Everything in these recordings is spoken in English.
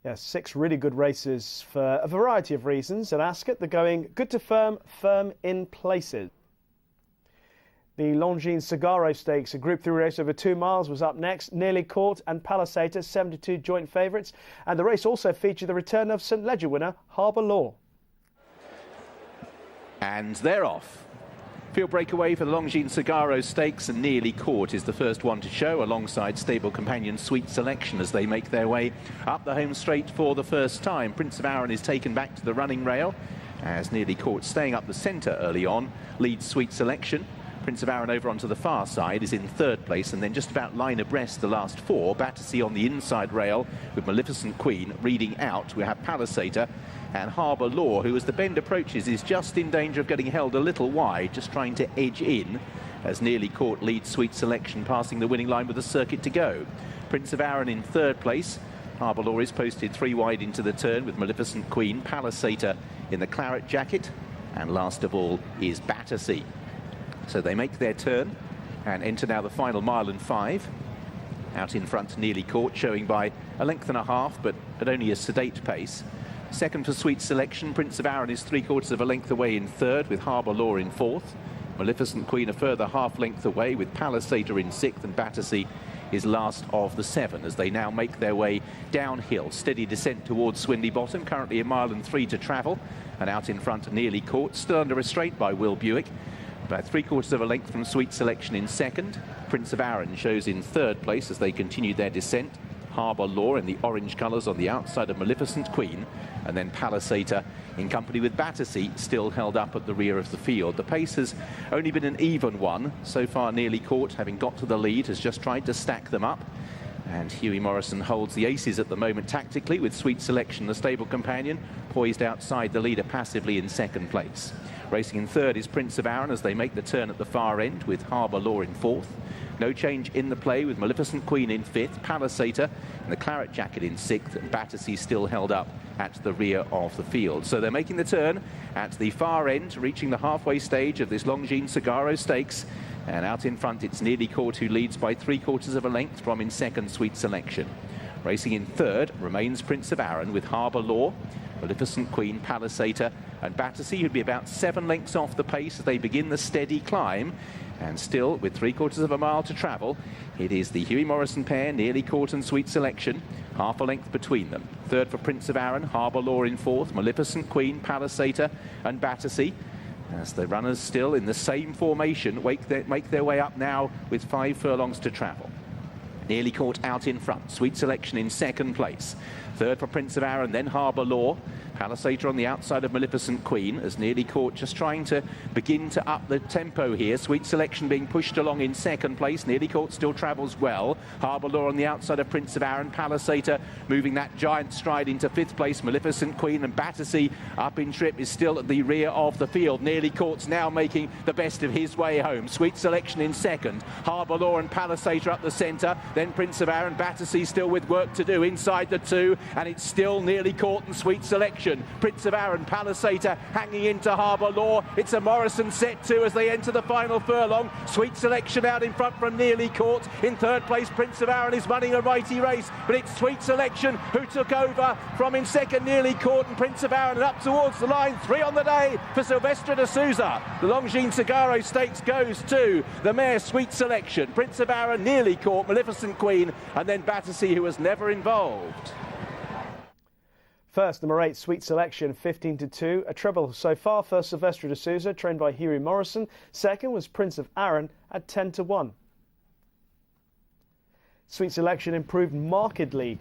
Yeah, 6 really good races for a variety of reasons. At Ascot, they're going good to firm, firm in places. The Longines Sagaro Stakes, a Group 3 race over 2 miles, was up next. Nearly Caught and Palisade, 72 joint favourites. And the race also featured the return of St Leger winner Harbour Law. And they're off. Field breakaway for the Longines Sagaro Stakes, and Nearly Caught is the first one to show, alongside stable companion Sweet Selection as they make their way up the home straight for the first time. Prince of Arran is taken back to the running rail as Nearly Caught, staying up the centre early on, leads Sweet Selection. Prince of Arran over onto the far side is in 3rd place, and then just about line abreast the last 4. Battersea on the inside rail with Maleficent Queen reading out. We have Palisader and Harbour Law, who as the bend approaches is just in danger of getting held a little wide, just trying to edge in as Nearly Caught leads Sweet Selection, passing the winning line with a circuit to go. Prince of Arran in 3rd place. Harbour Law is posted 3 wide into the turn with Maleficent Queen, Palisader in the claret jacket, and last of all is Battersea. So they make their turn and enter now the final mile and 5. Out in front, Nearly Caught, showing by a length and a half, but at only a sedate pace. Second for Sweet Selection, Prince of Arran is 3/4 of a length away in 3rd, with Harbour Law in 4th. Maleficent Queen a further half length away, with Palisader in 6th, and Battersea is last of the 7 as they now make their way downhill. Steady descent towards Swinley Bottom, currently 1 mile and 3 to travel. And out in front, Nearly Caught, still under restraint by Will Buick. About 3/4 of a length from Sweet Selection in 2nd. Prince of Arran shows in 3rd place as they continue their descent. Harbour Law in the orange colours on the outside of Maleficent Queen, and then Palisader in company with Battersea still held up at the rear of the field. The pace has only been an even one. So far, Nearly Caught, having got to the lead, has just tried to stack them up. And Hughie Morrison holds the aces at the moment tactically, with Sweet Selection, the stable companion, poised outside the leader passively in 2nd place. Racing in 3rd is Prince of Arran as they make the turn at the far end, with Harbour Law in 4th. No change in the play, with Maleficent Queen in 5th, Palisader in the claret jacket in 6th, and Battersea still held up at the rear of the field. So they're making the turn at the far end, reaching the halfway stage of this Longines Sagaro Stakes. And out in front, it's Nearly Caught, who leads by 3/4 of a length from in 2nd, Sweet Selection. Racing in 3rd remains Prince of Arran with Harbour Law, Maleficent Queen, Palisader and Battersea, who'd be about 7 lengths off the pace as they begin the steady climb. And still, with 3/4 of a mile to travel, it is the Hughie Morrison pair, Nearly Caught and Sweet Selection, half a length between them. 3rd for Prince of Arran, Harbour Law in 4th, Maleficent Queen, Palisader and Battersea. As the runners still in the same formation make their way up now with 5 furlongs to travel. Nearly Caught out in front, Sweet Selection in 2nd place. 3rd for Prince of Arran, then Harbour Law. Palisader on the outside of Maleficent Queen, as Nearly Caught just trying to begin to up the tempo here. Sweet Selection being pushed along in 2nd place. Nearly Caught still travels well. Harbour Law on the outside of Prince of Arran. Palisader moving that giant stride into 5th place. Maleficent Queen and Battersea up in trip is still at the rear of the field. Nearly Caught's now making the best of his way home. Sweet Selection in 2nd. Harbour Law and Palisader up the centre. Then Prince of Arran. Battersea still with work to do inside the 2, and it's still Nearly Caught and Sweet Selection. Prince of Arran, Palisader hanging into Harbour Law. It's a Morrison set 2 as they enter the final furlong. Sweet Selection out in front from Nearly Caught. In 3rd place, Prince of Arran is running a righty race, but it's Sweet Selection who took over from in 2nd, Nearly Caught and Prince of Arran, and up towards the line. 3 on the day for Silvestre de Souza. The Longines Sagaro Stakes goes to the mare Sweet Selection, Prince of Arran, Nearly Caught, Maleficent Queen, and then Battersea, who was never involved. First, number 8, Sweet Selection, 15-2. A treble so far for Silvestre de Souza, trained by Hughie Morrison. Second was Prince of Arran at 10-1. Sweet Selection improved markedly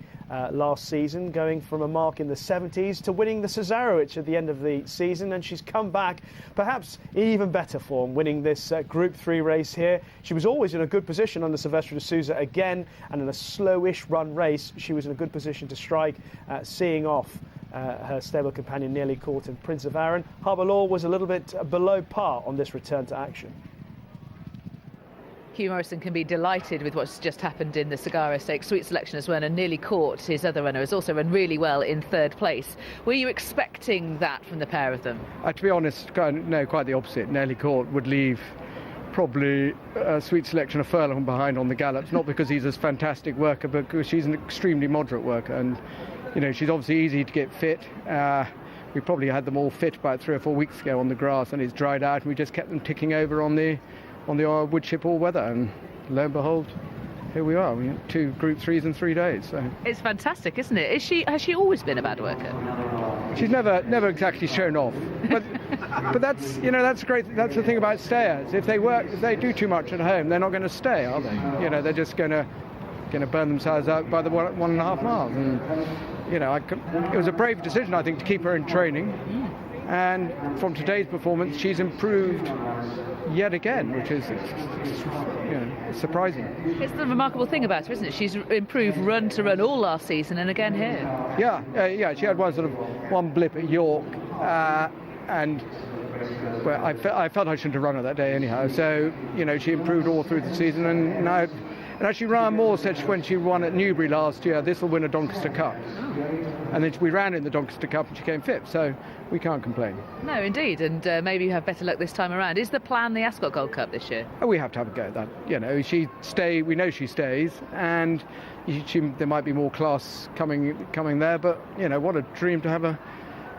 last season, going from a mark in the 70s to winning the Cesarewitch at the end of the season, and she's come back perhaps in even better form, winning this Group 3 race here. She was always in a good position under Silvestre de Souza again, and in a slowish run race she was in a good position to strike, seeing off her stable companion Nearly Caught and Prince of Arran. Harbour Law was a little bit below par on this return to action. Hugh Morrison can be delighted with what's just happened in the Sagaro Stakes. Sweet Selection has run and Nearly Caught, his other runner, has also run really well in 3rd place. Were you expecting that from the pair of them? To be honest, no, quite the opposite. Nearly Caught would leave probably Sweet Selection a furlong behind on the gallops, not because he's a fantastic worker, but because she's an extremely moderate worker. And, you know, she's obviously easy to get fit. We probably had them all fit about 3 or 4 weeks ago on the grass, and it's dried out, and we just kept them ticking over on the wood chip all weather, and lo and behold, here we are. We had 2 Group 3s in 3 days. So it's fantastic, isn't it? Has she always been a bad worker? She's never exactly shown off, but that's, you know, that's great. That's the thing about stayers. If they do too much at home, they're not going to stay, are they? You know, they're just going to burn themselves out by the 1.5 miles. And you know, it was a brave decision, I think, to keep her in training. And from today's performance, she's improved yet again, which is, you know, surprising. It's the remarkable thing about her, isn't it? She's improved run to run all last season and again here. Yeah. She had one blip at York, and well, I felt I shouldn't have run her that day anyhow. So, you know, she improved all through the season, and now. And actually, Ryan Moore said when she won at Newbury last year, this will win a Doncaster Cup. And then we ran in the Doncaster Cup and she came 5th, so we can't complain. No, indeed, and maybe you have better luck this time around. Is the plan the Ascot Gold Cup this year? Oh, we have to have a go at that. You know, we know she stays, and there might be more class coming there, but, you know, what a dream to have a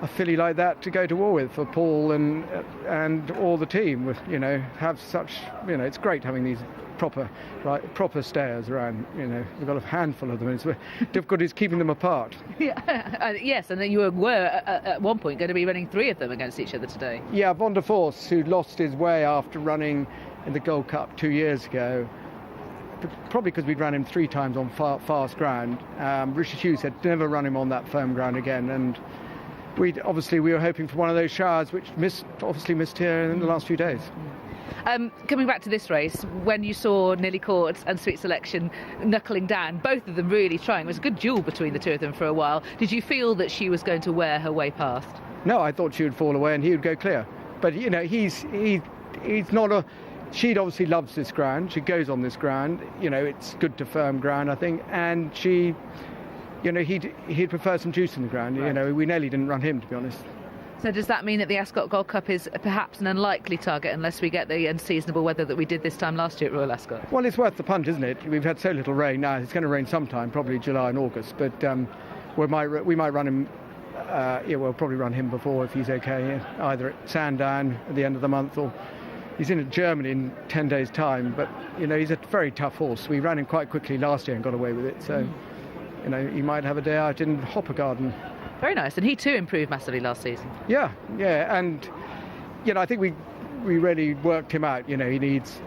filly like that to go to war with for Paul and all the team. You know, have such, you know, it's great having these proper stayers around. You know, we've got a handful of them, and it's difficulty is keeping them apart. Yes, and then you were at one point going to be running 3 of them against each other today. Yeah, Von der Force, who lost his way after running in the Gold Cup 2 years ago, probably because we'd run him 3 times on fast ground. Richard Hughes had never run him on that firm ground again, and we were hoping for one of those showers, which obviously missed here in the last few days. Coming back to this race, when you saw Nearly Caught and Sweet Selection knuckling down, both of them really trying, it was a good duel between the 2 of them for a while. Did you feel that she was going to wear her way past? No, I thought she would fall away and he would go clear. But, you know, he's not a... She obviously loves this ground. She goes on this ground. You know, it's good to firm ground, I think. And she... You know, he'd prefer some juice in the ground. Right. You know, we nearly didn't run him, to be honest. So does that mean that the Ascot Gold Cup is perhaps an unlikely target unless we get the unseasonable weather that we did this time last year at Royal Ascot? Well, it's worth the punt, isn't it? We've had so little rain now. It's going to rain sometime, probably July and August. But we might run him. We'll probably run him before if he's okay. Either at Sandown at the end of the month, or he's in Germany in 10 days' time. But you know, he's a very tough horse. We ran him quite quickly last year and got away with it. So you know, he might have a day out in Hopper Garden. Very nice, and he too improved massively last season. Yeah, and you know, I think we really worked him out. You know, he needs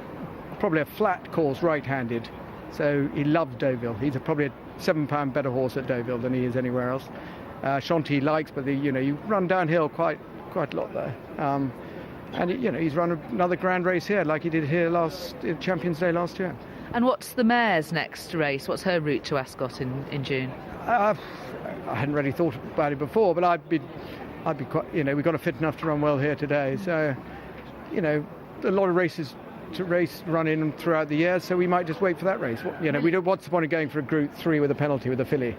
probably a flat course right-handed, so he loves Deauville. He's probably a £7 better horse at Deauville than he is anywhere else. Chantilly likes, but you run downhill quite a lot there. And you know, he's run another grand race here, like he did here Champions Day last year. And what's the mare's next race? What's her route to Ascot in June? I hadn't really thought about it before, but I'd be quite, you know, we've got her fit enough to run well here today. So, you know, a lot of races to run in throughout the year, so we might just wait for that race. You know, what's the point of going for a Group 3 with a penalty with a filly?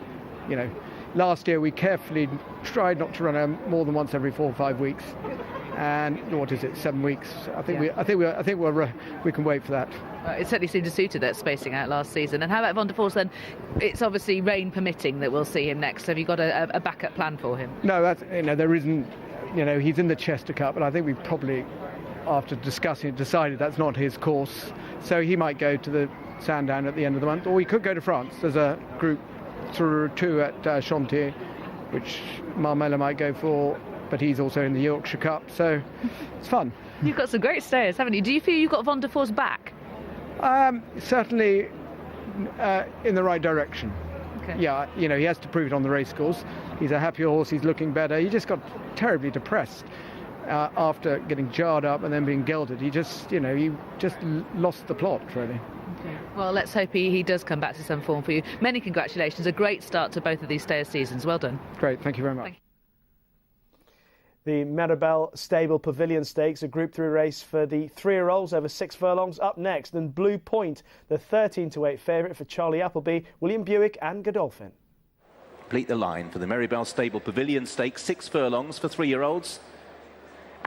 You know, last year we carefully tried not to run her more than once every 4 or 5 weeks. And what is it, 7 weeks? I think we can wait for that. It certainly seemed to suit that spacing out last season. And how about Von der Force then? It's obviously rain permitting that we'll see him next. Have you got a backup plan for him? No, there isn't. You know, he's in the Chester Cup, but I think we probably, after discussing it, decided that's not his course. So he might go to the Sandown at the end of the month, or we could go to France. There's a Group 2 at Chantilly, which Marmella might go for. But he's also in the Yorkshire Cup, so it's fun. You've got some great stayers, haven't you? Do you feel you've got Von der Force back? Certainly in the right direction. Okay. Yeah, you know, he has to prove it on the race course. He's a happier horse, he's looking better. He just got terribly depressed after getting jarred up and then being gelded. He just lost the plot, really. Okay. Well, let's hope he does come back to some form for you. Many congratulations. A great start to both of these stayers' seasons. Well done. Great, thank you very much. The Merriebelle Stable Pavillion Stakes, a Group 3 race for the 3-year-olds over 6 furlongs. Up next, and Blue Point, the 13-8 favourite for Charlie Appleby, William Buick and Godolphin. Complete the line for the Merriebelle Stable Pavillion Stakes, 6 furlongs for 3-year-olds.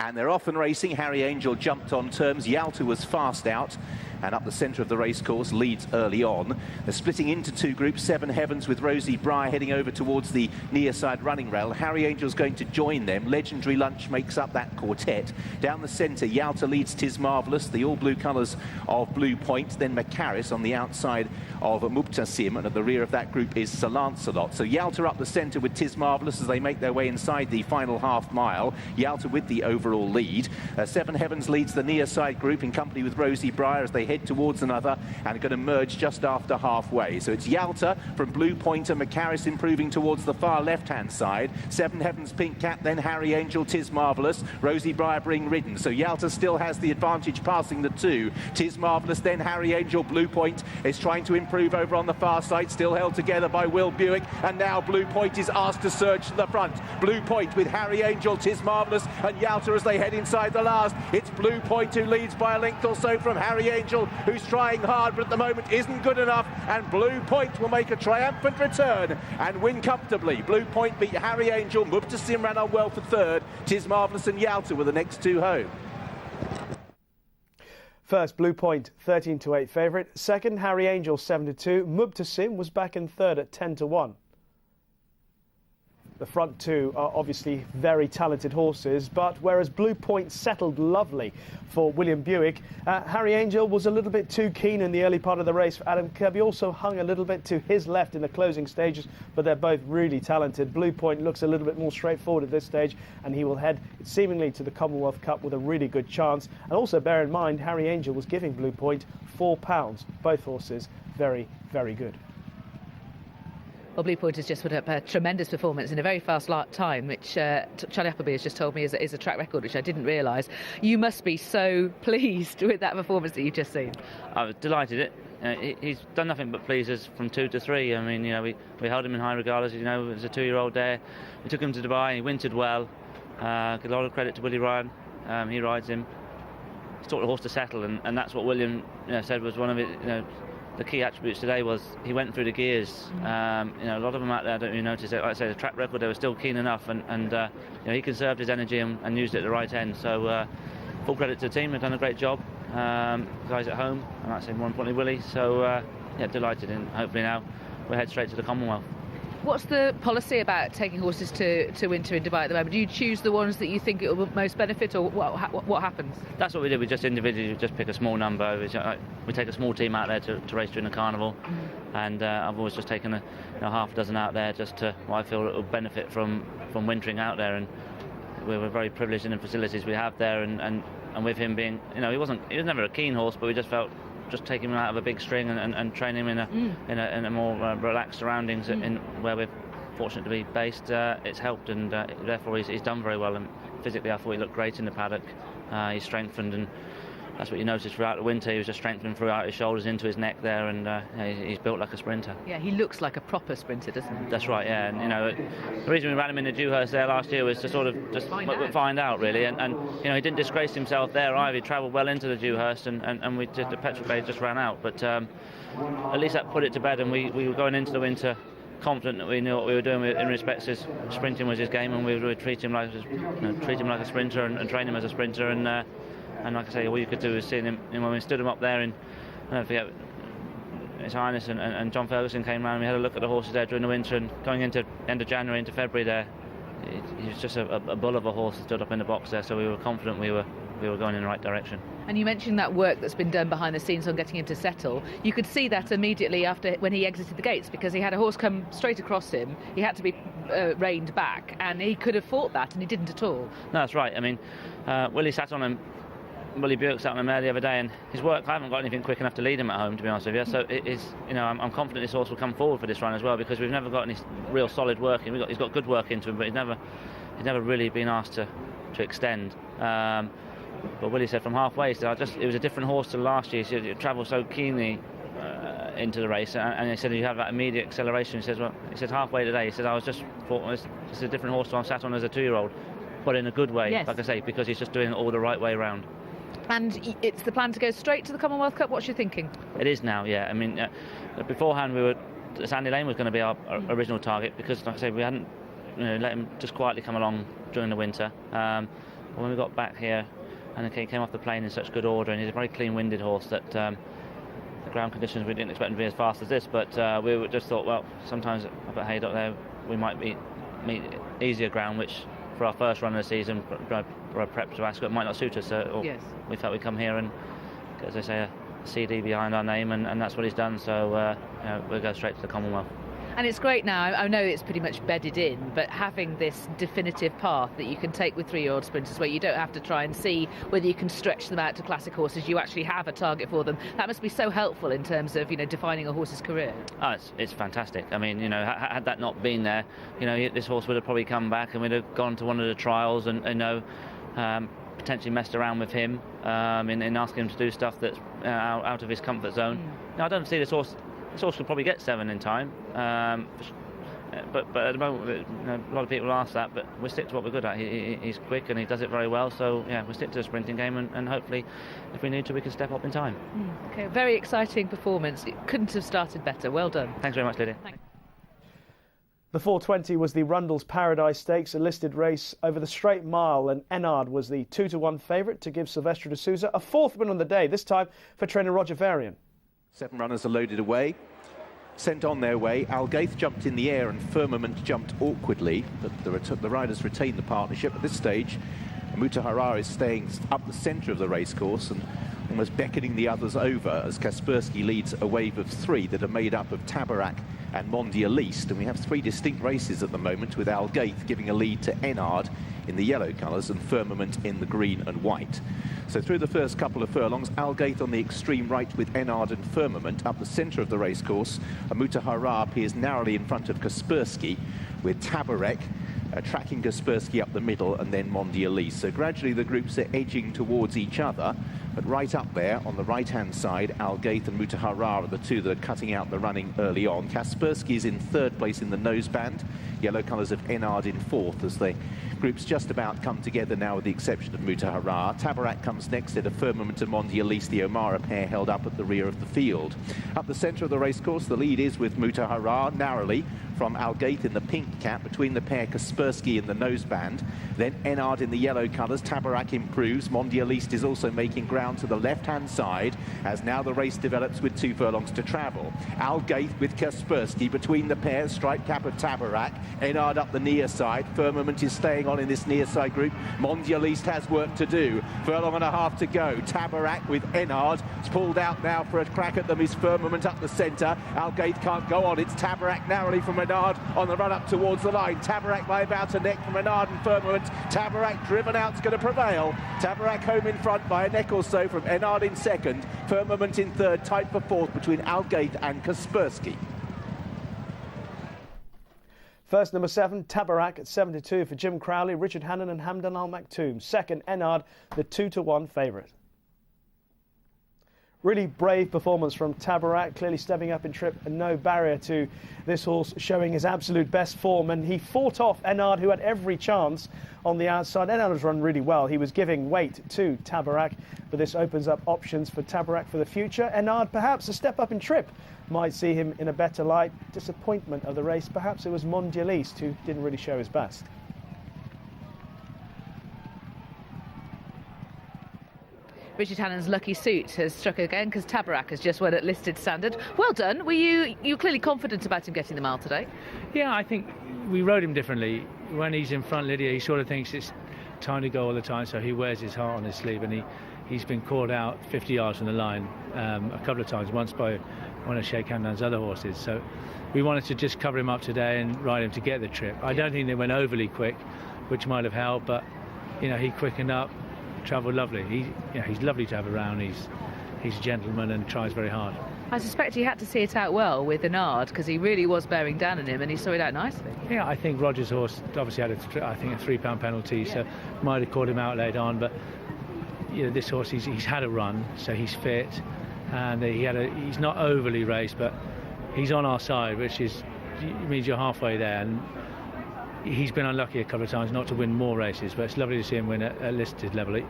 and they're off and racing. Harry Angel jumped on terms. Yalta was fast out, and up the centre of the racecourse, leads early on. They're splitting into two groups, Seven Heavens with Rosie Breyer heading over towards the near side running rail. Harry Angel's going to join them. Legendary Lunch makes up that quartet. Down the centre, Yalta leads Tis Marvellous, the all-blue colours of Blue Point. Then Macaris on the outside of Mubtasim, and at the rear of that group is Sir Lancelot. So Yalta up the centre with Tis Marvellous as they make their way inside the final half mile. Yalta with the overall lead. Seven Heavens leads the near side group in company with Rosie Breyer as they head towards another and are going to merge just after halfway. So it's Yalta from Blue Point and Macaris improving towards the far left-hand side. Seven Heavens Pink Cap, then Harry Angel, Tis Marvellous, Rosie Breyer being ridden. So Yalta still has the advantage passing the two. Tis Marvellous, then Harry Angel. Blue Point is trying to improve over on the far side, still held together by Will Buick, and now Blue Point is asked to surge to the front. Blue Point with Harry Angel, Tis Marvellous and Yalta as they head inside the last. It's Blue Point who leads by a length or so from Harry Angel, who's trying hard but at the moment isn't good enough, and Blue Point will make a triumphant return and win comfortably. Blue Point beat Harry Angel. Mubtasim ran on well for third. Tis Marvellous and Yalta were the next two home. First, Blue Point, 13-8 favourite. Second, Harry Angel, 7-2. Mubtasim was back in third at 10-1. The front two are obviously very talented horses, but whereas Blue Point settled lovely for William Buick, Harry Angel was a little bit too keen in the early part of the race for Adam Kirby. Also hung a little bit to his left in the closing stages, but they're both really talented. Blue Point looks a little bit more straightforward at this stage, and he will head seemingly to the Commonwealth Cup with a really good chance. And also bear in mind, Harry Angel was giving Blue Point £4. Both horses very, very good. Well, Blue Point has just put up a tremendous performance in a very fast time, which Charlie Appleby has just told me is a track record, which I didn't realise. You must be so pleased with that performance that you've just seen. I was delighted. He's done nothing but please us from 2 to 3. I mean, we held him in high regard, as you know, as a 2-year-old there. We took him to Dubai, he wintered well. Give a lot of credit to Willie Ryan. He rides him. He's taught the horse to settle, and that's what William said was one of it. The key attributes today was he went through the gears. A lot of them out there, I don't really notice it. Like I say, the track record, they were still keen enough, and he conserved his energy and used it at the right end. So full credit to the team, they've done a great job. Guys at home, and like I say, more importantly Willie. So delighted, and hopefully now we'll head straight to the Commonwealth. What's the policy about taking horses to winter in Dubai at the moment? Do you choose the ones that you think it will most benefit, or what happens? That's what we do. We just individually pick a small number. We take a small team out there to race during the carnival, and I've always just taken half a dozen out there just to what I feel it will benefit from wintering out there. And we're very privileged in the facilities we have there, and with him being, he was never a keen horse, but we just felt just taking him out of a big string and training him in a more relaxed surroundings in where we're fortunate to be based. It's helped, and therefore he's done very well. And physically, I thought he looked great in the paddock. He's strengthened, and that's what you noticed throughout the winter. He was just strengthening throughout his shoulders into his neck there, and he's built like a sprinter. Yeah, he looks like a proper sprinter, doesn't he? That's right, yeah. And the reason we ran him in the Dewhurst there last year was to sort of just find out really, and he didn't disgrace himself there either. He travelled well into the Dewhurst, and we did the petrol grade just ran out, but at least that put it to bed, and we were going into the winter confident that we knew what we were doing in respects to sprinting was his game, and we would treat him like a sprinter and train him as a sprinter. And like I say, all you could do is see him when we stood him up there, and I don't forget His Highness and John Ferguson came round. We had a look at the horses there during the winter, and going into end of January into February there, he was just a bull of a horse that stood up in the box there. So we were confident we were going in the right direction. And you mentioned that work that's been done behind the scenes on getting him to settle. You could see that immediately after when he exited the gates, because he had a horse come straight across him. He had to be reined back, and he could have fought that, and he didn't at all. No, that's right. I mean, Willie sat on him. Willie Buick sat on him there the other day, and his work, I haven't got anything quick enough to lead him at home, to be honest with you. So it is, I'm confident this horse will come forward for this run as well, because we've never got any real solid work in. He's got good work into him, but he's never really been asked to extend. But Willie said from halfway, he said, it was a different horse to last year. He said it travelled so keenly into the race, and he said you have that immediate acceleration. He said halfway today, he said I was just thought it's a different horse to I'm sat on as a 2-year-old, but in a good way, yes. Like I say, because he's just doing it all the right way round. And it's the plan to go straight to the Commonwealth Cup. What's your thinking? It is now, yeah. I mean, beforehand Sandy Lane was going to be our original target, because, like I say, we hadn't let him just quietly come along during the winter. when we got back here, and he came off the plane in such good order, and he's a very clean-winded horse that the ground conditions, we didn't expect him to be as fast as this, but we just thought, well, sometimes up at Haydock there we might meet easier ground, which for our first run of the season, prep to Ascot, might not suit us. So Yes. we felt we'd come here and, as they say, a CD behind our name, and that's what he's done. So we'll go straight to the Commonwealth. And it's great now, I know it's pretty much bedded in, but having this definitive path that you can take with 3-year-old sprinters where you don't have to try and see whether you can stretch them out to classic horses, you actually have a target for them. That must be so helpful in terms of, defining a horse's career. Oh, it's fantastic. I mean, had that not been there, this horse would have probably come back and we'd have gone to one of the trials and, potentially messed around with him in asking him to do stuff that's out of his comfort zone. Now, I don't see this horse. This horse could probably get 7 in time, but at the moment, a lot of people ask that. But we stick to what we're good at. He's quick and he does it very well. So yeah, we stick to the sprinting game, and hopefully, if we need to, we can step up in time. Okay, very exciting performance. It couldn't have started better. Well done. Thanks very much, Lydia. Thanks. The 420 was the Rundle's Paradise Stakes, a listed race over the straight mile, and Enard was the 2-1 favourite to give Silvestre de Sousa a 4th win on the day, this time for trainer Roger Varian. 7 runners are loaded away, sent on their way. Algaith jumped in the air and Firmament jumped awkwardly, but the riders retained the partnership. At this stage, Mutahara is staying up the centre of the racecourse and almost beckoning the others over as Kaspersky leads a wave of 3 that are made up of Tabarak and Mondialiste. And we have 3 distinct races at the moment, with Algaith giving a lead to Enard in the yellow colours and Firmament in the green and white. So through the first couple of furlongs, Algaith on the extreme right with Enard and Firmament. Up the centre of the racecourse, Mutahara appears narrowly in front of Kaspersky, with Tabarek tracking Kaspersky up the middle, and then Mondialiste. So gradually the groups are edging towards each other, but right up there on the right-hand side, Algaith and Mutahara are the 2 that are cutting out the running early on. Kaspersky is in 3rd place in the noseband, yellow colours of Enard in 4th, as the groups just about come together now, with the exception of Mutahara. Tabarak comes next at a Firmament and Mondialiste, the O'Mara pair held up at the rear of the field. Up the centre of the racecourse, the lead is with Mutahara, narrowly from Algaith in the pink cap, between the pair Kaspersky in the noseband, then Enard in the yellow colours. Tabarak improves. Mondialiste is also making ground to the left-hand side, as now the race develops with 2 furlongs to travel. Algaith with Kaspersky between the pair, striped cap of Tabarak. Enard up the near side. Firmament is staying on in this near side group. Mondialiste has work to do. Furlong and a half to go. Tabarak with Enard. It's pulled out now for a crack at them is Firmament up the centre. Algaith can't go on. It's Tabarak narrowly from Enard on the run up towards the line. Tabarak by about a neck from Enard and Firmament. Tabarak driven out is going to prevail. Tabarak home in front by a neck or so from Enard in 2nd. Firmament in 3rd, tight for 4th between Algaith and Kaspersky. First, number 7, Tabarak at 72 for Jim Crowley, Richard Hannon and Hamdan Al Maktoum. 2nd, Enard, the 2-1 favourite. Really brave performance from Tabarak, clearly stepping up in trip and no barrier to this horse showing his absolute best form, and he fought off Enard, who had every chance on the outside. Enard has run really well. He was giving weight to Tabarak, but this opens up options for Tabarak for the future. Enard, perhaps a step up in trip, might see him in a better light. Disappointment of the race, perhaps it was Mondialiste who didn't really show his best. Richard Hannon's lucky suit has struck again because Tabarak has just won at listed standard. Well done. Were you clearly confident about him getting the mile today? Yeah, I think we rode him differently. When he's in front, Lydia, he sort of thinks it's time to go all the time, so he wears his heart on his sleeve, and he's been caught out 50 yards from the line a couple of times, once by one of Sheikh Hamdan's other horses. So we wanted to just cover him up today and ride him to get the trip. I don't think they went overly quick, which might have helped, but he quickened up, travelled lovely. He's lovely to have around. He's a gentleman and tries very hard. I suspect he had to see it out well with Enard, because he really was bearing down on him, and he saw it out nicely. Yeah, I think Roger's horse obviously had a £3 penalty, so might have caught him out late on, but this horse, he's had a run, so he's fit, and he's not overly raced, but he's on our side, which means you're halfway there. And he's been unlucky a couple of times not to win more races, but it's lovely to see him win at listed level.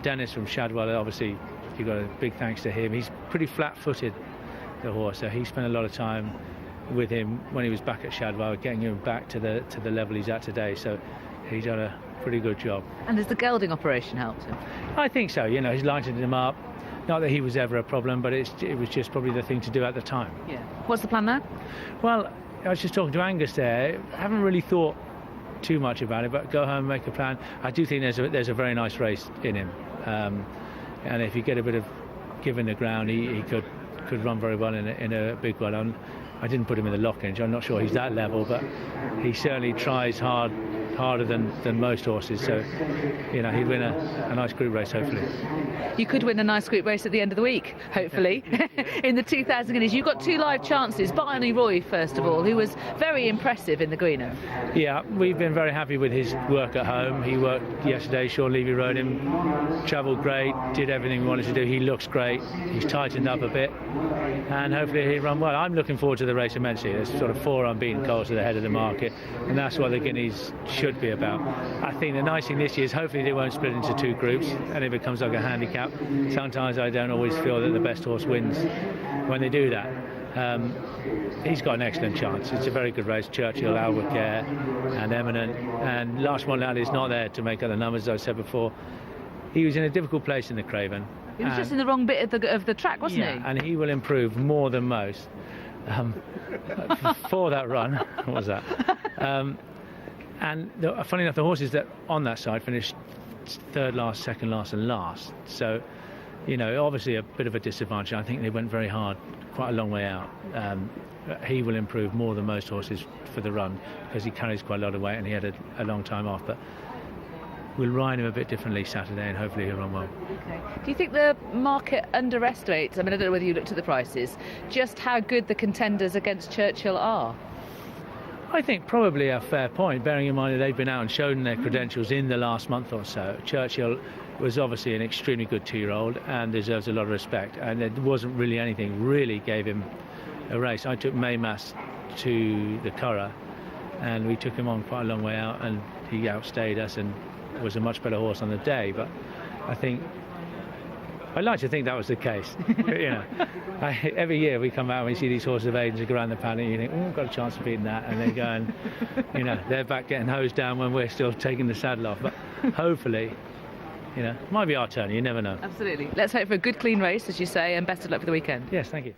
Dennis from Shadwell, obviously, you've got a big thanks to him. He's pretty flat-footed, the horse, so he spent a lot of time with him when he was back at Shadwell, getting him back to the level he's at today. So he's done pretty good job. And has the gelding operation helped him? I think so. You know, he's lightened him up. Not that he was ever a problem, but it was just probably the thing to do at the time. Yeah. What's the plan now? Well, I was just talking to Angus there. I haven't really thought too much about it, but go home and make a plan. I do think there's a very nice race in him, and if you get a bit of give in the ground, he could run very well in a big one. I didn't put him in the Longines. I'm not sure he's that level, but he certainly tries harder than most horses. So, you know, he'd win a nice group race, hopefully. You could win a nice group race at the end of the week, hopefully, in the 2,000 guineas. You've got 2 live chances. Barney Roy, first of all, who was very impressive in the Greenham. Yeah, we've been very happy with his work at home. He worked yesterday. Sean Levy rode him, travelled great, did everything we wanted to do. He looks great. He's tightened up a bit, and hopefully he'll run well. I'm looking forward to the race immensely. There's sort of 4 unbeaten colts at the head of the market, and that's what the Guineas should be about. I think the nice thing this year is hopefully they won't split into 2 groups and it becomes like a handicap. Sometimes I don't always feel that the best horse wins when they do that. He's got an excellent chance. It's a very good race. Churchill, Albuquerque and Eminent, and Larchmont Lally is not there to make other numbers, as I said before. He was in a difficult place in the Craven. He was just in the wrong bit of the track, wasn't he? And he will improve more than most for that run. What was that? And funny enough, the horses that on that side finished 3rd last, 2nd last and last. So, you know, obviously a bit of a disadvantage. I think they went very hard, quite a long way out. He will improve more than most horses for the run because he carries quite a lot of weight and he had a long time off. But we'll ride him a bit differently Saturday and hopefully he'll run well. Okay. Do you think the market underestimates, I mean, I don't know whether you looked at the prices, just how good the contenders against Churchill are? I think probably a fair point, bearing in mind that they've been out and shown their credentials in the last month or so. Churchill was obviously an extremely good 2-year-old and deserves a lot of respect, and there wasn't really anything really gave him a race. I took Maymas to the Curragh and we took him on quite a long way out and he outstayed us and was a much better horse on the day, but I'd like to think that was the case. You know, every year we come out and we see these horses of age and go around the paddock and you think, oh, we've got a chance of beating that, and they go and, you know, they're back getting hosed down when we're still taking the saddle off. But hopefully, you know, it might be our turn, you never know. Absolutely. Let's hope for a good, clean race, as you say, and best of luck for the weekend. Yes, thank you.